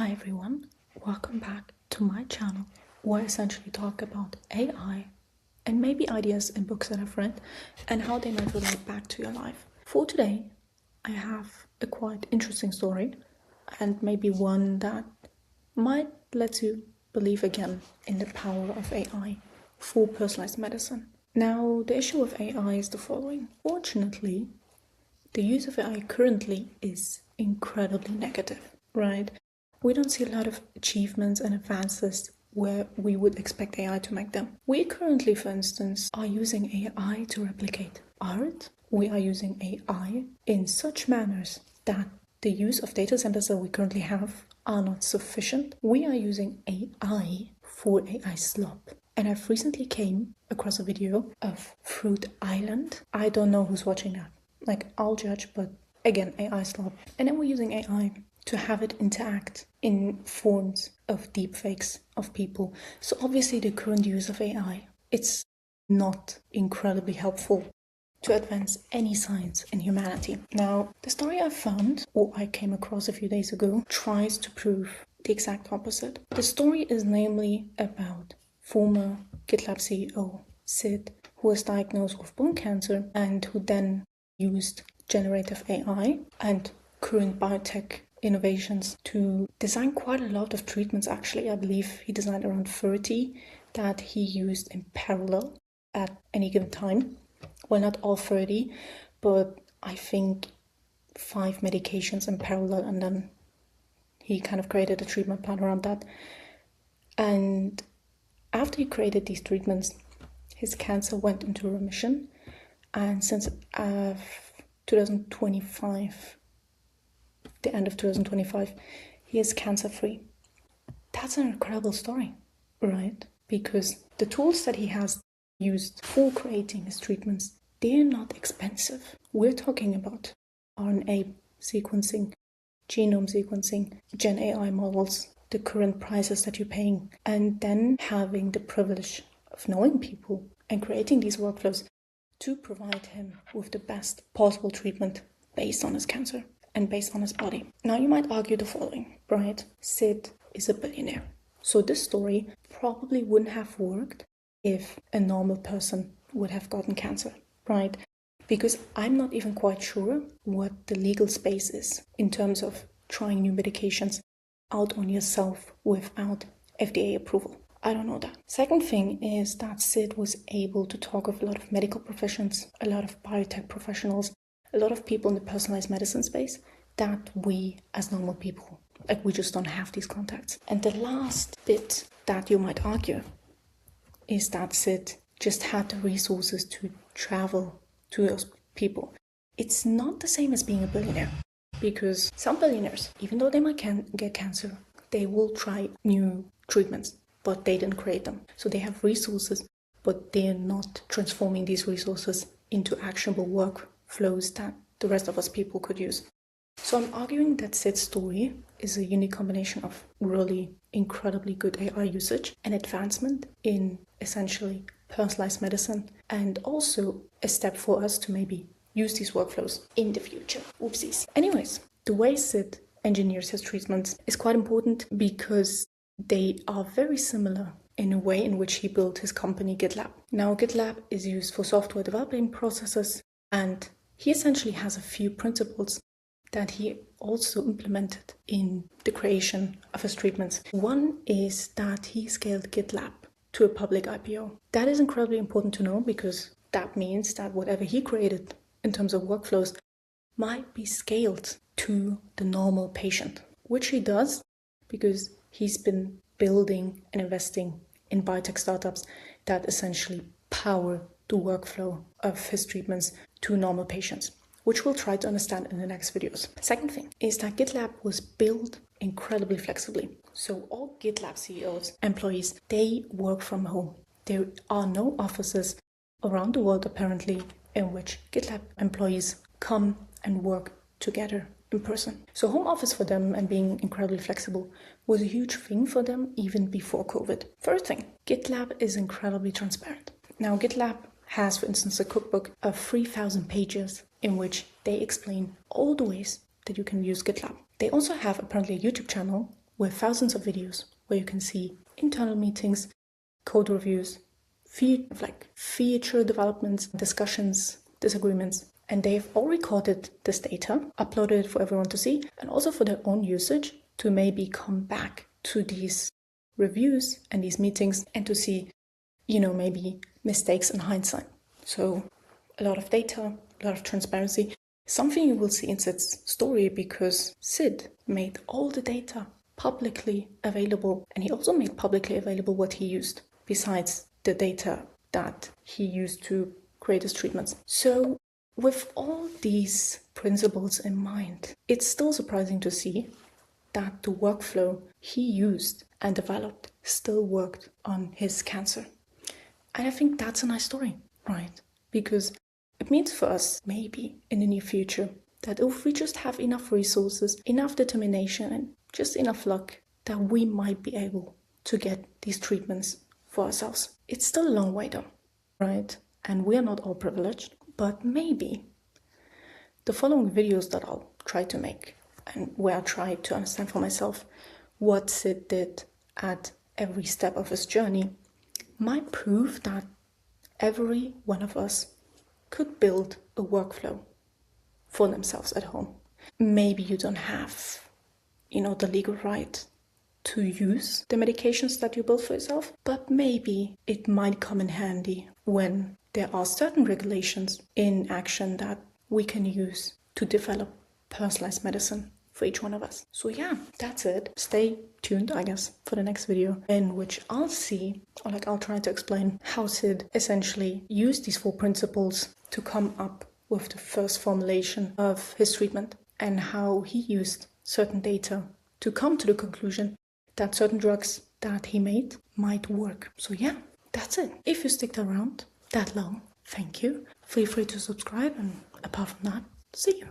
Hi everyone, welcome back to my channel where I essentially talk about AI and maybe ideas in books that I've read and how they might relate back to your life. For today, I have a quite interesting story and maybe one that might let you believe again in the power of AI for personalized medicine. Now, the issue with AI is the following. Fortunately, the use of AI currently is incredibly negative, right? We don't see a lot of achievements and advances where we would expect AI to make them. We currently, for instance, are using AI to replicate art. We are using AI in such manners that the use of data centers that we currently have are not sufficient. We are using AI for AI slop. And I've recently came across a video of Fruit Island. I don't know who's watching that. I'll judge, but again, AI slop. And then we're using AI to have it interact in forms of deepfakes of people. So obviously the current use of AI, it's not incredibly helpful to advance any science in humanity. Now, the story I found, or I came across a few days ago, tries to prove the exact opposite. The story is namely about former GitLab CEO Sid, who was diagnosed with bone cancer and who then used generative AI and current biotech innovations to design quite a lot of treatments. Actually, I believe he designed around 30 that he used in parallel at any given time. Well, not all 30, but I think 5 medications in parallel, and then he kind of created a treatment plan around that. And after he created these treatments, his cancer went into remission, and since 2025, the end of 2025, he is cancer-free. That's an incredible story, right? Because the tools that he has used for creating his treatments, they're not expensive. We're talking about RNA sequencing, genome sequencing, Gen AI models, the current prices that you're paying, and then having the privilege of knowing people and creating these workflows to provide him with the best possible treatment based on his cancer and based on his body. Now you might argue the following, right? Sid is a billionaire. So this story probably wouldn't have worked if a normal person would have gotten cancer, right? Because I'm not even quite sure what the legal space is in terms of trying new medications out on yourself without FDA approval. I don't know that. Second thing is that Sid was able to talk with a lot of medical professions, a lot of biotech professionals, a lot of people in the personalized medicine space that we as normal people, we just don't have these contacts. And the last bit that you might argue is that Sid just had the resources to travel to those people. It's not the same as being a billionaire, because some billionaires, even though they might get cancer, they will try new treatments, but they didn't create them. So they have resources, but they're not transforming these resources into actionable workflows that the rest of us people could use. So I'm arguing that Sid's story is a unique combination of really incredibly good AI usage and advancement in essentially personalized medicine, and also a step for us to maybe use these workflows in the future. Oopsies. Anyways, the way Sid engineers his treatments is quite important because they are very similar in a way in which he built his company GitLab. Now, GitLab is used for software developing processes, and he essentially has a few principles that he also implemented in the creation of his treatments. One is that he scaled GitLab to a public IPO. That is incredibly important to know, because that means that whatever he created in terms of workflows might be scaled to the normal patient, which he does because he's been building and investing in biotech startups that essentially power the workflow of his treatments to normal patients, which we'll try to understand in the next videos. Second thing is that GitLab was built incredibly flexibly. So all GitLab CEOs, employees, they work from home. There are no offices around the world, apparently, in which GitLab employees come and work together in person. So home office for them and being incredibly flexible was a huge thing for them even before COVID. Third thing, GitLab is incredibly transparent. Now, GitLab has, for instance, a cookbook of 3,000 pages in which they explain all the ways that you can use GitLab. They also have apparently a YouTube channel with thousands of videos where you can see internal meetings, code reviews, feature developments, discussions, disagreements. And they've all recorded this data, uploaded it for everyone to see, and also for their own usage to maybe come back to these reviews and these meetings and to see, maybe mistakes in hindsight. So a lot of data, a lot of transparency, something you will see in Sid's story because Sid made all the data publicly available, and he also made publicly available what he used besides the data that he used to create his treatments. So with all these principles in mind, it's still surprising to see that the workflow he used and developed still worked on his cancer. And I think that's a nice story, right? Because it means for us, maybe in the near future, that if we just have enough resources, enough determination, and just enough luck, that we might be able to get these treatments for ourselves. It's still a long way though, right? And we're not all privileged, but maybe the following videos that I'll try to make and where I try to understand for myself what Sid did at every step of his journey might prove that every one of us could build a workflow for themselves at home. Maybe you don't have, the legal right to use the medications that you build for yourself, but maybe it might come in handy when there are certain regulations in action that we can use to develop personalized medicine for each one of us. So yeah, that's it. Stay tuned, I guess, for the next video in which I'll try to explain how Sid essentially used these 4 principles to come up with the first formulation of his treatment and how he used certain data to come to the conclusion that certain drugs that he made might work. So yeah, that's it. If you stick around that long, thank you. Feel free to subscribe, and apart from that, see you.